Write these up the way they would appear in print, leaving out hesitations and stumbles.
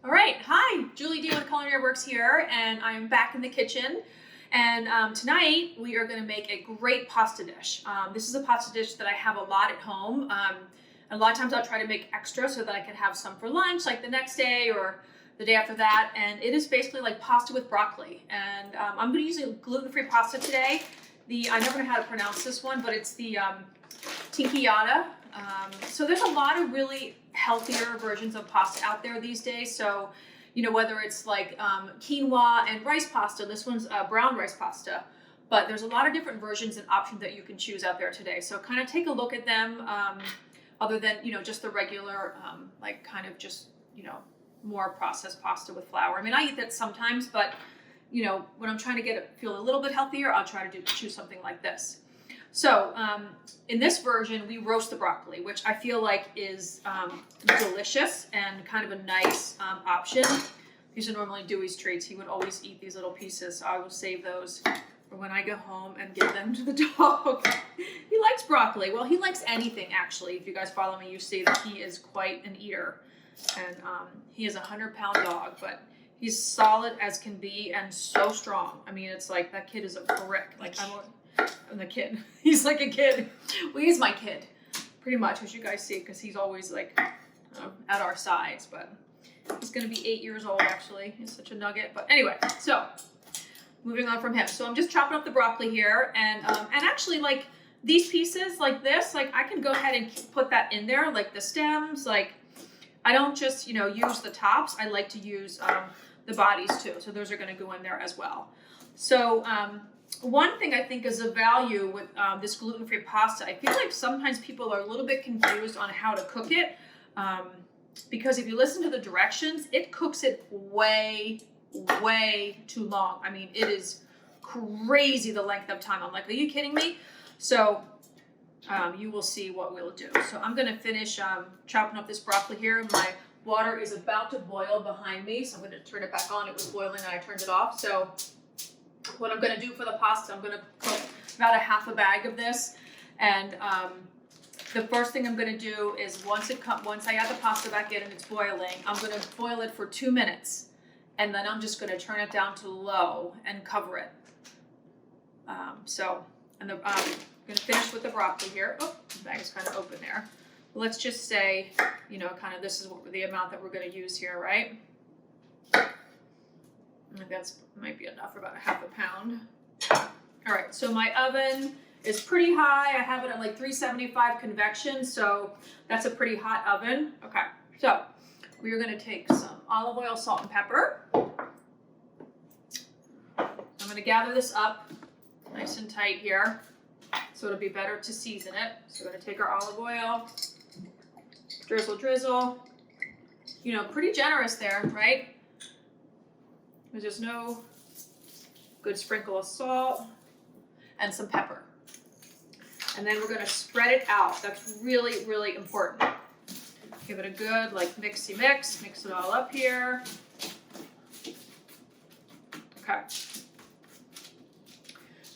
All right, hi, Julie D with Culinary Works here, and I'm back in the kitchen. And tonight we are going to make a great pasta dish. This is a pasta dish that I have a lot at home. A lot of times I'll try to make extra so that I can have some for lunch, like the next day or the day after that. And it is basically like pasta with broccoli. And I'm going to use a gluten-free pasta today. I never know how to pronounce this one, but it's the tinkiata. So there's a lot of really healthier versions of pasta out there these days. So, whether it's like quinoa and rice pasta, this one's brown rice pasta, but there's a lot of different versions and options that you can choose out there today. So kind of take a look at them, other than, just the regular, more processed pasta with flour. I mean, I eat that sometimes, but when I'm trying to feel a little bit healthier, I'll try to choose something like this. So in this version, we roast the broccoli, which I feel like is delicious and kind of a nice option. These are normally Dewey's treats. He would always eat these little pieces. So I will save those for when I go home and give them to the dog. He likes broccoli. Well, he likes anything, actually. If you guys follow me, you see that he is quite an eater. And he is a 100-pound dog, but he's solid as can be and so strong. I mean, it's like that kid is a brick. Like, I'm the kid. He's like a kid. Well, he's my kid, pretty much, as you guys see, because he's always like at our size. But he's going to be 8 years old, actually. He's such a nugget. But anyway, so moving on from him. So I'm just chopping up the broccoli here, and actually, like these pieces, like this, like I can go ahead and put that in there, like the stems. Like I don't just use the tops. I like to use the bodies too. So those are going to go in there as well. So one thing I think is a value with this gluten-free pasta, I feel like sometimes people are a little bit confused on how to cook it, because if you listen to the directions, it cooks it way, way too long. I mean, it is crazy the length of time. I'm like, are you kidding me? So you will see what we'll do. So I'm going to finish chopping up this broccoli here. My water is about to boil behind me, so I'm going to turn it back on. It was boiling and I turned it off. So what I'm going to do for the pasta, I'm going to cook about a half a bag of this. And the first thing I'm going to do is once I add the pasta back in and it's boiling, I'm going to boil it for 2 minutes. And then I'm just going to turn it down to low and cover it. I'm going to finish with the broccoli here. Oh, the bag is kind of open there. Let's just say, kind of this is the amount that we're going to use here, right? I think that might be enough for about a half a pound. All right, so my oven is pretty high. I have it at like 375 convection, so that's a pretty hot oven. Okay, so we are going to take some olive oil, salt, and pepper. I'm going to gather this up nice and tight here, so it'll be better to season it. So we're going to take our olive oil, drizzle, drizzle. Pretty generous there, right? There's just no good sprinkle of salt and some pepper. And then we're going to spread it out. That's really, really important. Give it a good mixy mix. Mix it all up here. Okay.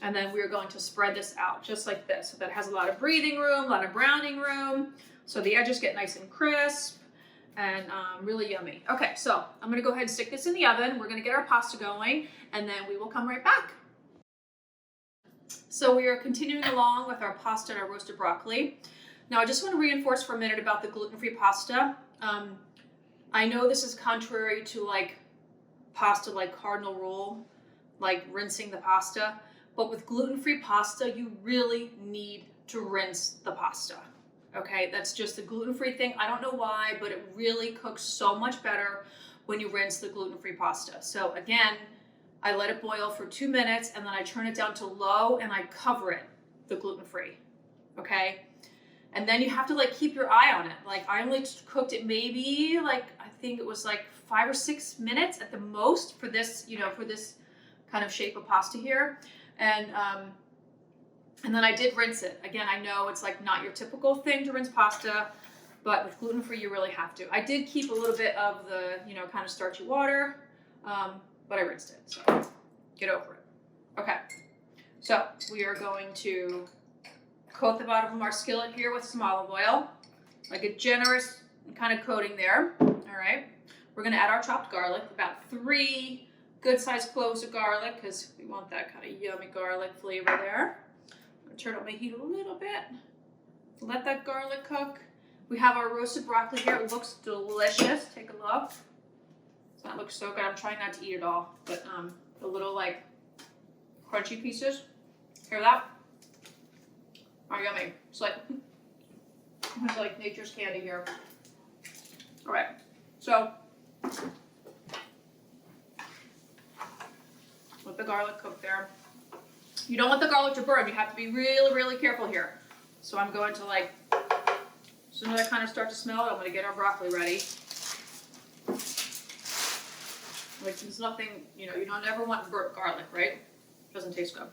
And then we're going to spread this out just like this. So that has a lot of breathing room, a lot of browning room. So the edges get nice and crisp. And really yummy. Okay, so I'm going to go ahead and stick this in the oven. We're going to get our pasta going, and then we will come right back. So we are continuing along with our pasta and our roasted broccoli. Now I just want to reinforce for a minute about the gluten-free pasta. I know this is contrary to pasta cardinal rule, rinsing the pasta, but with gluten-free pasta, you really need to rinse the pasta. Okay, that's just a gluten-free thing. I don't know why, but it really cooks so much better when you rinse the gluten-free pasta. So again, I let it boil for 2 minutes and then I turn it down to low and I cover it, the gluten-free, okay? And then you have to keep your eye on it. I only cooked it maybe I think it was 5 or 6 minutes at the most for this, for this kind of shape of pasta here. And then I did rinse it. Again, I know it's not your typical thing to rinse pasta, but with gluten-free, you really have to. I did keep a little bit of the, kind of starchy water, but I rinsed it, so get over it. Okay, so we are going to coat the bottom of our skillet here with some olive oil, like a generous kind of coating there, all right? we're gonna add our chopped garlic, about 3 good-sized cloves of garlic, because we want that kind of yummy garlic flavor there. I'm gonna turn up my heat a little bit. Let that garlic cook. We have our roasted broccoli here. It looks delicious. Take a look. So that looks so good. I'm trying not to eat it all, but the little like crunchy pieces. Hear that? Are yummy. It's like nature's candy here. All right. So let the garlic cook there. You don't want the garlic to burn. You have to be really, really careful here. So I'm going to like, as soon as I kind of start to smell it, I'm going to get our broccoli ready. Like there's nothing, you don't ever want burnt garlic, right? Doesn't taste good.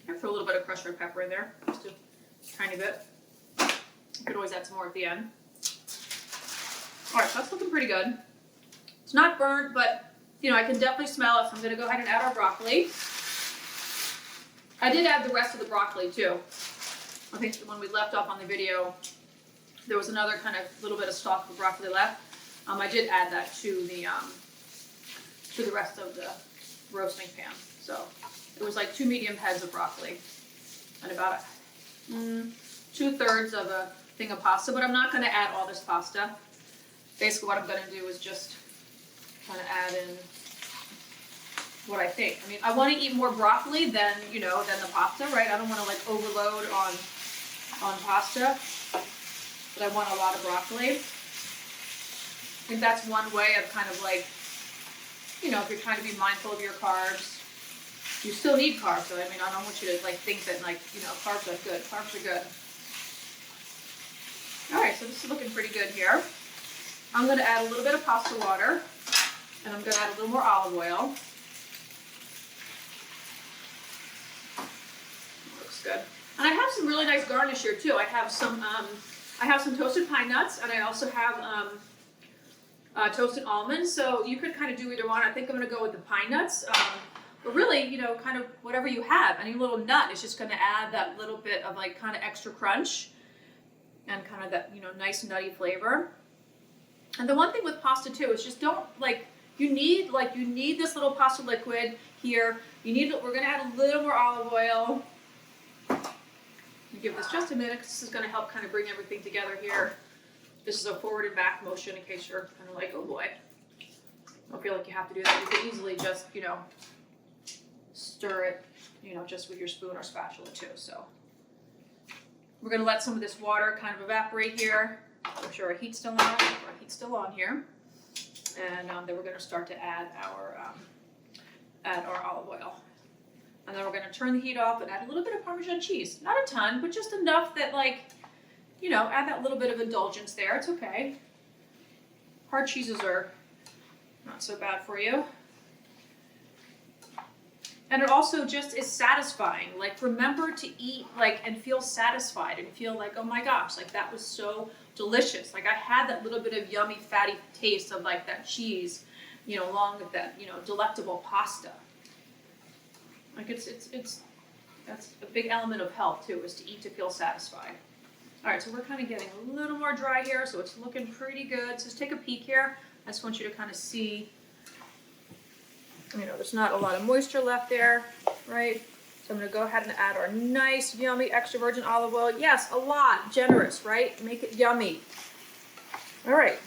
I throw a little bit of crushed red pepper in there, just a tiny bit. You could always add some more at the end. All right, so that's looking pretty good. It's not burnt, but I can definitely smell it. So I'm going to go ahead and add our broccoli. I did add the rest of the broccoli too. I think when we left off on the video, there was another kind of little bit of stalk of broccoli left. I did add that to the rest of the roasting pan. So it was like 2 medium heads of broccoli and about 2/3 of a thing of pasta. But I'm not going to add all this pasta. Basically, what I'm going to do is just kind of add in what I think. I mean, I want to eat more broccoli than the pasta, right? I don't want to like overload on pasta, but I want a lot of broccoli. I think that's one way of kind of like, if you're trying to be mindful of your carbs, you still need carbs. So I mean, I don't want you to like think that like, carbs are good. Carbs are good. All right, so this is looking pretty good here. I'm going to add a little bit of pasta water, and I'm going to add a little more olive oil. Looks good. And I have some really nice garnish here too. I have some toasted pine nuts, and I also have toasted almonds. So you could kind of do either one. I think I'm going to go with the pine nuts. But really, kind of whatever you have, any little nut is just going to add that little bit of like kind of extra crunch and kind of that, nice nutty flavor. And the one thing with pasta too is just don't like, you need this little pasta liquid here. We're going to add a little more olive oil. Give this just a minute because this is going to help kind of bring everything together here. This is a forward and back motion in case you're kind of like, oh boy. Don't feel like you have to do that. You can easily just, stir it, just with your spoon or spatula too. So we're going to let some of this water kind of evaporate here. Make sure our heat's still on. Here. And then we're going to start to add our olive oil. And then we're going to turn the heat off and add a little bit of Parmesan cheese. Not a ton, but just enough that like, add that little bit of indulgence there. It's okay. Hard cheeses are not so bad for you. And it also just is satisfying. Like remember to eat like and feel satisfied and feel like, oh my gosh, like that was so delicious. Like I had that little bit of yummy fatty taste of like that cheese, along with that, delectable pasta. Like that's a big element of health too, is to eat to feel satisfied. All right, so we're kind of getting a little more dry here, so it's looking pretty good. So just take a peek here. I just want you to kind of see, there's not a lot of moisture left there, right? So I'm going to go ahead and add our nice, yummy, extra virgin olive oil. Yes, a lot, generous, right? Make it yummy. All right,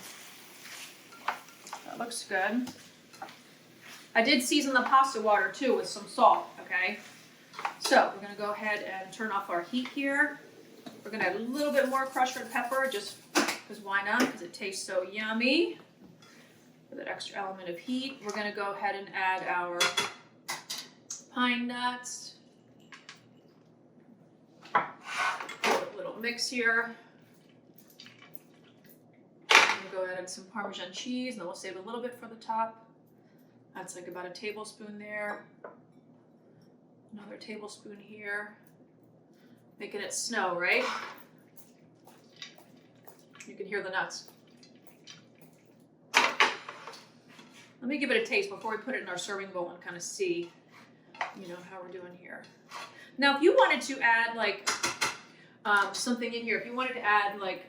that looks good. I did season the pasta water too with some salt, okay? So we're going to go ahead and turn off our heat here. We're going to add a little bit more crushed red pepper, just because why not? Because it tastes so yummy. With that extra element of heat, we're going to go ahead and add our pine nuts. A little mix here. I'm going to go ahead and add some Parmesan cheese, and then we'll save a little bit for the top. That's like about a tablespoon there. Another tablespoon here. Making it snow, right? You can hear the nuts. Let me give it a taste before we put it in our serving bowl and kind of see, how we're doing here. Now, if you wanted to add like something in here, if you wanted to add like,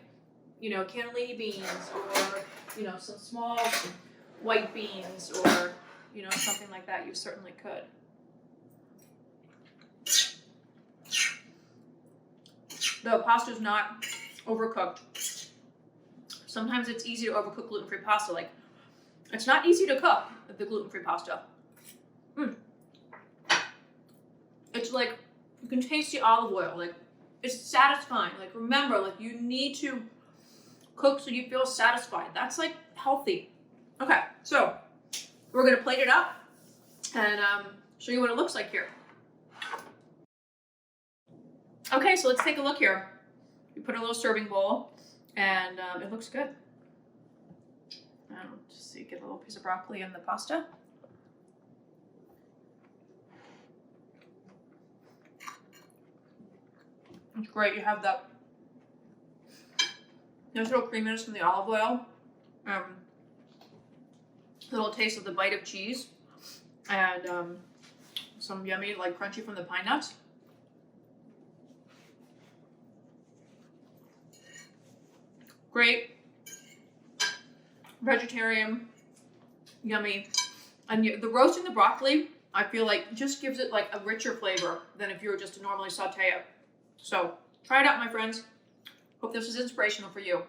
cannellini beans or, some small white beans or, you know, something like that, you certainly could. The pasta's not overcooked. Sometimes it's easy to overcook gluten-free pasta. Like, it's not easy to cook the gluten-free pasta. It's like, you can taste the olive oil. Like, it's satisfying. Like, remember, like, you need to cook so you feel satisfied. That's like healthy. Okay, so we're gonna plate it up and show you what it looks like here. Okay, so let's take a look here. We put a little serving bowl, and it looks good. Just so you get a little piece of broccoli in the pasta. It's great. You have that nice little creaminess from the olive oil, a little taste of the bite of cheese, and some yummy, like crunchy from the pine nuts. Great, vegetarian, yummy, and the roasting the broccoli, I feel like just gives it like a richer flavor than if you were just to normally saute it. So try it out, my friends. Hope this was inspirational for you.